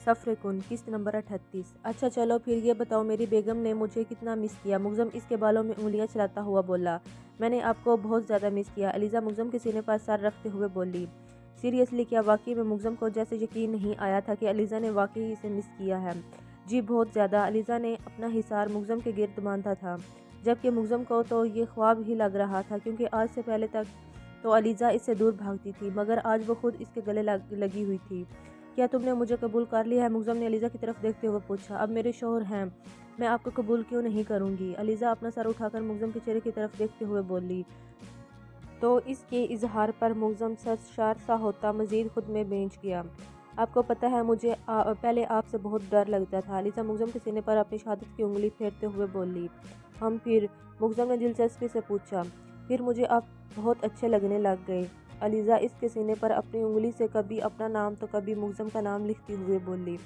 सफ़र कन किस्त नंबर 38। अच्छा चलो फिर ये बताओ मेरी बेगम ने मुझे कितना मिस किया। मुगज़म इसके बालों में उंगलियां चलाता हुआ बोला। मैंने आपको बहुत ज़्यादा मिस किया। अलीज़ा मुगज़म के सीने पर सर रखते हुए बोली। सीरियसली क्या? वाकई में मुगज़म को जैसे यकीन नहीं आया था कि अलीज़ा ने वाकई इसे मिस किया है। जी बहुत ज़्यादा। अलीज़ा ने अपना हिसार मुगज़म के गिर्द बांधा था, जबकि मुगज़म को तो ये ख्वाब ही लग रहा था, क्योंकि आज से पहले तक तो अलीज़ा इससे दूर भागती थी, मगर आज वो खुद इसके गले लगी हुई थी। क्या तुमने मुझे कबूल कर लिया है? मुगज़म ने अलीज़ा की तरफ देखते हुए पूछा। अब मेरे शौहर हैं, मैं आपको कबूल क्यों नहीं करूँगी? अलीज़ा अपना सर उठाकर मुगज़म के चेहरे की तरफ देखते हुए बोली। तो इसके इजहार पर मुगज़म सरशार सा होता मज़ीद खुद में बेंच गया। आपको पता है मुझे पहले आपसे बहुत डर लगता था। अलीज़ा मुगज़म के सीने पर अपनी शहादत की उंगली फेरते हुए बोली। हम फिर? मुगज़म ने दिलचस्पी से पूछा। फिर मुझे आप बहुत अच्छे लगने लग गए। अलीज़ा इसके सीने पर अपनी उंगली से कभी अपना नाम तो कभी मुगज़म का नाम लिखती हुए बोली।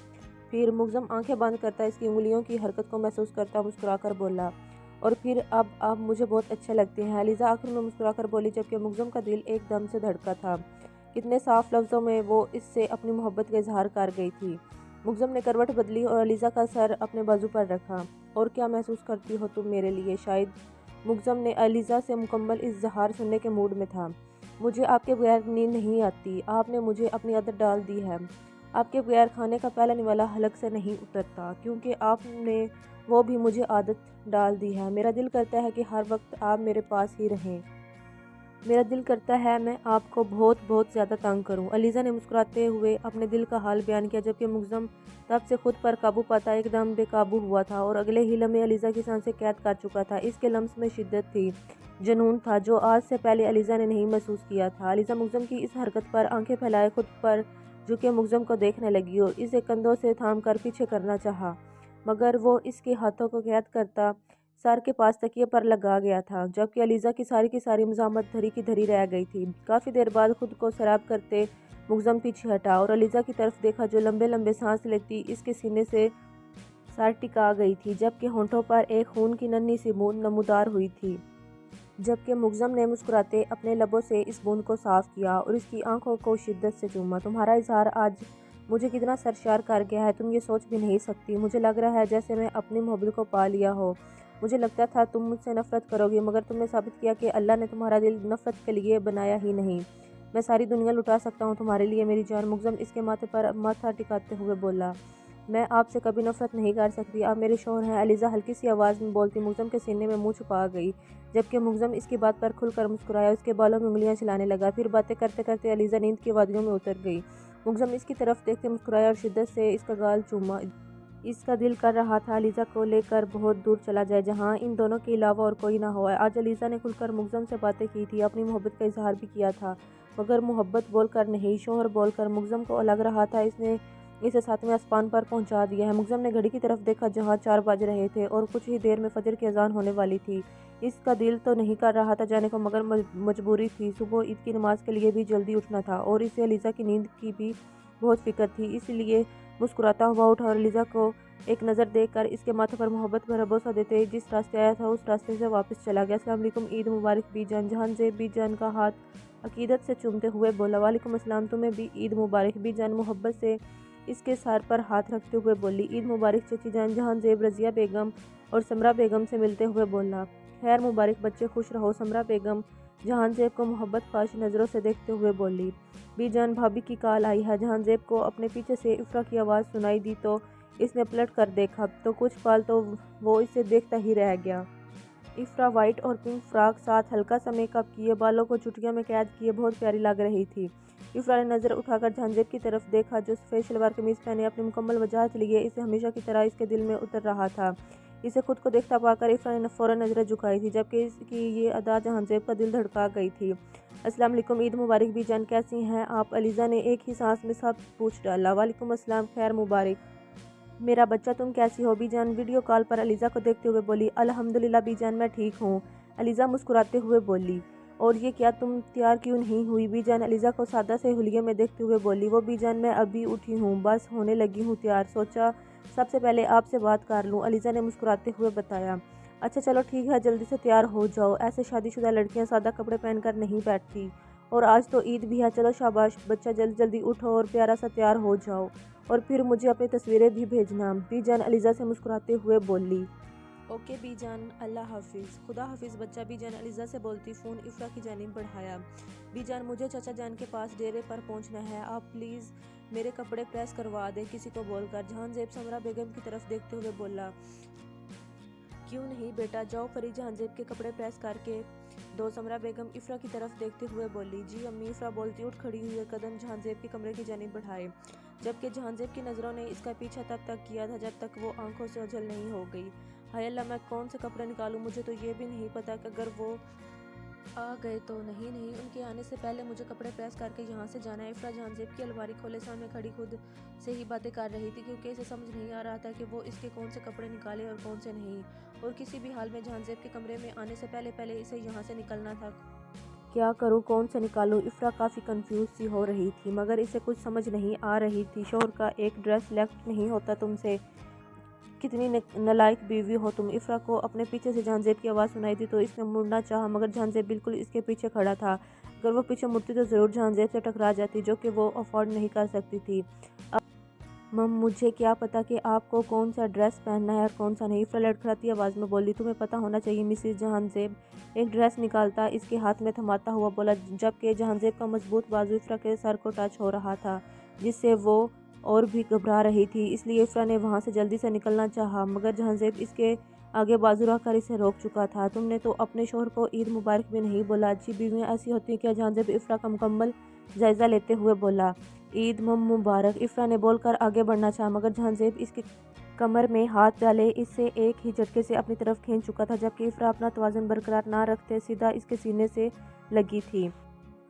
फिर? मुगज़म आंखें बंद करता इसकी उंगलियों की हरकत को महसूस करता मुस्कुराकर बोला। और फिर अब आप मुझे बहुत अच्छे लगते हैं। अलीज़ा आखिर में मुस्कुराकर बोली, जबकि मुगज़म का दिल एकदम से धड़का था। कितने साफ लफ्ज़ों में वो इससे अपनी मोहब्बत का इजहार कर गई थी। मुगज़म ने करवट बदली और अलीज़ा का सर अपने बाजू पर रखा। और क्या महसूस करती हो तुम मेरे लिए? शायद। मुगज़म ने अलीज़ा से मुकम्मल इजहार सुनने के मूड में था। मुझे आपके बगैर नींद नहीं आती। आपने मुझे अपनी आदत डाल दी है। आपके बगैर खाने का पहला निवाला हलक से नहीं उतरता, क्योंकि आपने वो भी मुझे आदत डाल दी है। मेरा दिल करता है कि हर वक्त आप मेरे पास ही रहें। मेरा दिल करता है मैं आपको बहुत बहुत ज़्यादा तंग करूं। अलीज़ा ने मुस्कुराते हुए अपने दिल का हाल बयान किया, जबकि मुगज़म तब से खुद पर काबू पाता एकदम बेकाबू हुआ था और अगले ही लम्हे अलीज़ा की सांसें कैद कर चुका था। इसके लम्स में शिद्दत थी, जुनून था, जो आज से पहले अलीज़ा ने नहीं महसूस किया था। अलीज़ा मुगज़म की इस हरकत पर आंखें फैलाए खुद पर झुके मुगज़म को देखने लगी और इसे कंधों से थाम कर पीछे करना चाहा, मगर वो इसके हाथों को कैद करता सर के पास तकिए पर लगा गया था, जबकि अलीज़ा की सारी मज़ाहमत धरी की धरी रह गई थी। काफ़ी देर बाद खुद को सैराब करते मुगज़म पीछे हटा और अलीज़ा की तरफ देखा, जो लंबे लंबे सांस लेती इसके सीने से सर टिका गई थी, जबकि होंठों पर एक खून की नन्ही सी बूंद नमूदार हुई थी। जबकि मुगज़म ने मुस्कुराते अपने लबों से इस बूंद को साफ किया और इसकी आंखों को शिद्दत से चूमा। तुम्हारा इजहार आज मुझे कितना सरशार कर गया है, तुम ये सोच भी नहीं सकती। मुझे लग रहा है जैसे मैं अपनी मोहब्बत को पा लिया हो। मुझे लगता था तुम मुझसे नफ़रत करोगी, मगर तुमने साबित किया कि अल्लाह ने तुम्हारा दिल नफ़रत के लिए बनाया ही नहीं। मैं सारी दुनिया लुटा सकता हूँ तुम्हारे लिए मेरी जान। मुगज़म इसके माथे पर माथा टिकाते हुए बोला। मैं आपसे कभी नफ़रत नहीं कर सकती। आप मेरे शौहर हैं। अलीज़ा हल्की सी आवाज़ में बोलती मुगज़म के सीने में मुँह छुपा गई, जबकि मुगज़म इसकी बात पर खुलकर मुस्कुराया। उसके बालों में उंगलियां चलाने लगा। फिर बातें करते करते अलीज़ा नींद की वादियों में उतर गई। मुगज़म इसकी तरफ देखते मुस्कुराया और शिद्दत से इसका गाल चूमा। इसका दिल कर रहा था अलीज़ा को लेकर बहुत दूर चला जाए, जहाँ इन दोनों के अलावा और कोई ना हो। आज अलीज़ा ने खुलकर मुगज़म से बातें की थी, अपनी मोहब्बत का इजहार भी किया था, मगर मोहब्बत बोलकर नहीं, शौहर बोलकर। मुगज़म को लग रहा था इसने इसे 7वें आसमान पर पहुंचा दिया है। मुगज़म ने घड़ी की तरफ देखा, जहाँ 4 बज रहे थे और कुछ ही देर में फजर की अजान होने वाली थी। इसका दिल तो नहीं कर रहा था जाने को, मगर मजबूरी थी। सुबह ईद की नमाज के लिए भी जल्दी उठना था और इसे अलीज़ा की नींद की भी बहुत फिक्र थी। इसलिए मुस्कुराता हुआ उठा और अलीज़ा को एक नज़र देखकर इसके माथे पर मोहब्बत भरा बोसा देते जिस रास्ते आया था उस रास्ते से वापस चला गया। अस्सलाम वालेकुम, ईद मुबारक बीजान। जहांज़ेब बीजान का हाथ अकीदत से चूमते हुए बोला। वालेकुम अस्सलाम, तुम्हें भी ईद मुबारक। बीजान मोहब्बत से इसके सर पर हाथ रखते हुए बोली। ईद मुबारक चची जान। जहांज़ेब रज़िया बेगम और समरा बेगम से मिलते हुए बोला। खैर मुबारक बच्चे, खुश रहो। समरा बेगम जहांज़ेब को मोहब्बत खाश नज़रों से देखते हुए बोली। बीजान भाभी की कॉल आई है। जहांज़ेब को अपने पीछे से इफ़रा की आवाज़ सुनाई दी तो इसने पलट कर देखा तो कुछ पल तो वो इसे देखता ही रह गया। इफ़रा वाइट और पिंक फ्रॉक साथ हल्का सा मेकअप किए, बालों को चुटियों में कैद किए बहुत प्यारी लग रही थी। इफ़रा ने नज़र उठाकर जहांज़ेब की तरफ देखा, जो सफ़ेद शलवार कमीज़ पहने अपनी मुकम्मल वजाहत लिए इसे हमेशा की तरह इसके दिल में उतर रहा था। इसे खुद को देखता पाकर इफ़रा ने फ़ौरन नज़रें झुकाई थी, जबकि इसकी ये अदा जहांज़ेब का दिल धड़का गई थी। अस्सलाम वालेकुम, ईद मुबारक बीजान, कैसी हैं आप? अलीज़ा ने एक ही सांस में सब पूछ डाला। वालेकुम अस्सलाम, खैर मुबारक मेरा बच्चा, तुम कैसी हो? बीजान वीडियो कॉल पर अलीज़ा को देखते हुए बोली। अल्हम्दुलिल्लाह बीजान, मैं ठीक हूँ। अलीज़ा मुस्कुराते हुए बोली। और ये क्या, तुम तैयार क्यों नहीं हुई? बीजान अलीज़ा को सादा से हुलिये में देखते हुए बोली। वो बीजान, मैं अभी उठी हूँ, बस होने लगी हूँ तैयार, सोचा सबसे पहले आपसे बात कर लूँ। अलीज़ा ने मुस्कुराते हुए बताया। अच्छा चलो ठीक है, जल्दी से तैयार हो जाओ। ऐसे शादीशुदा लड़कियाँ सादा कपड़े पहनकर नहीं बैठती اور آج تو عید بھی ہے، چلو شاباش بچہ، جلدی جلدی اٹھو اور پیارا سا تیار ہو جاؤ، اور پھر مجھے اپنی تصویریں بھی بھیجنا۔ بی جان علیزہ سے مسکراتے ہوئے بولی۔ اوکے بی جان، اللہ حافظ، خدا حافظ بچہ، بی جان علیزہ سے بولتی فون افرا کی جانب بڑھایا۔ بی جان مجھے چچا جان کے پاس ڈیرے پر پہنچنا ہے، آپ پلیز میرے کپڑے پریس کروا دیں کسی کو بول کر۔ جہان زیب سمرہ بیگم کی طرف دیکھتے ہوئے بولا۔ کیوں نہیں بیٹا، جاؤ فرید جہان زیب کے کپڑے پریس کر کے دو۔ سمرہ بیگم افرا کی طرف دیکھتے ہوئے بولی۔ جی امی، افرا بولتی اٹھ کھڑی ہوئی اور قدم جہان زیب کے کمرے کی جانب بڑھائے، جبکہ جہان زیب کی نظروں نے اس کا پیچھا تب تک کیا تھا جب تک وہ آنکھوں سے اوجھل نہیں ہو گئی۔ ہائے اللہ، میں کون سے کپڑے نکالوں، مجھے تو یہ بھی نہیں پتا کہ اگر وہ آ گئے تو۔ نہیں ان کے آنے سے پہلے مجھے کپڑے پریس کر کے یہاں سے جانا ہے۔ افرا جہان زیب کی الماری کھولے سامنے کھڑی خود سے ہی باتیں کر رہی تھی، کیونکہ اسے سمجھ نہیں آ رہا تھا کہ وہ اس کے کون سے کپڑے نکالے اور کون سے نہیں، اور کسی بھی حال میں جہان زیب کے کمرے میں آنے سے پہلے اسے یہاں سے نکلنا تھا۔ کیا کروں، کون سے نکالوں؟ افرا کافی کنفیوز سی ہو رہی تھی، مگر اسے کچھ سمجھ نہیں آ رہی تھی۔ شوہر کا ایک ڈریس سلیکٹ نہیں ہوتا تم سے، کتنی نالائق بیوی ہو تم۔ افرا کو اپنے پیچھے سے جہان زیب کی آواز سنائی دی تو اس نے مڑنا چاہا، مگر جہان زیب بالکل اس کے پیچھے کھڑا تھا۔ اگر وہ پیچھے مڑتی تو ضرور جہان زیب سے ٹکرا جاتی، جو کہ وہ افورڈ نہیں کر سکتی تھی۔ مم، مجھے کیا پتا کہ آپ کو کون سا ڈریس پہننا ہے اور کون سا نہیں، افرا لڑکھڑاتی آواز میں بولی۔ تمہیں پتا ہونا چاہیے مسز، جہان زیب ایک ڈریس نکالتا اس کے ہاتھ میں تھماتا ہوا بولا، جبکہ جہان زیب کا مضبوط بازو افرا کے سر کو ٹچ ہو رہا تھا، جس سے وہ اور بھی گھبرا رہی تھی۔ اس لیے افرا نے وہاں سے جلدی سے نکلنا چاہا، مگر جہان زیب اس کے آگے بازو رکھ کر اسے روک چکا تھا۔ تم نے تو اپنے شوہر کو عید مبارک بھی نہیں بولا، اچھی بیویاں ایسی ہوتی ہیں کیا؟ جہان زیب افرا کا مکمل جائزہ لیتے ہوئے بولا۔ عید مبارک، افرا نے بول کر آگے بڑھنا چاہا، مگر جہان زیب اس کے کمر میں ہاتھ ڈالے اسے ایک ہی جھٹکے سے اپنی طرف کھینچ چکا تھا، جبکہ افرا اپنا توازن برقرار نہ رکھتے سیدھا اس کے سینے سے لگی تھی۔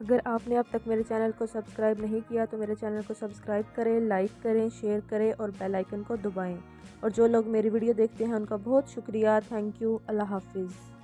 اگر آپ نے اب تک میرے چینل کو سبسکرائب نہیں کیا تو میرے چینل کو سبسکرائب کریں، لائک کریں، شیئر کریں اور بیل آئیکن کو دبائیں، اور جو لوگ میری ویڈیو دیکھتے ہیں ان کا بہت شکریہ، تھینک یو، اللہ حافظ۔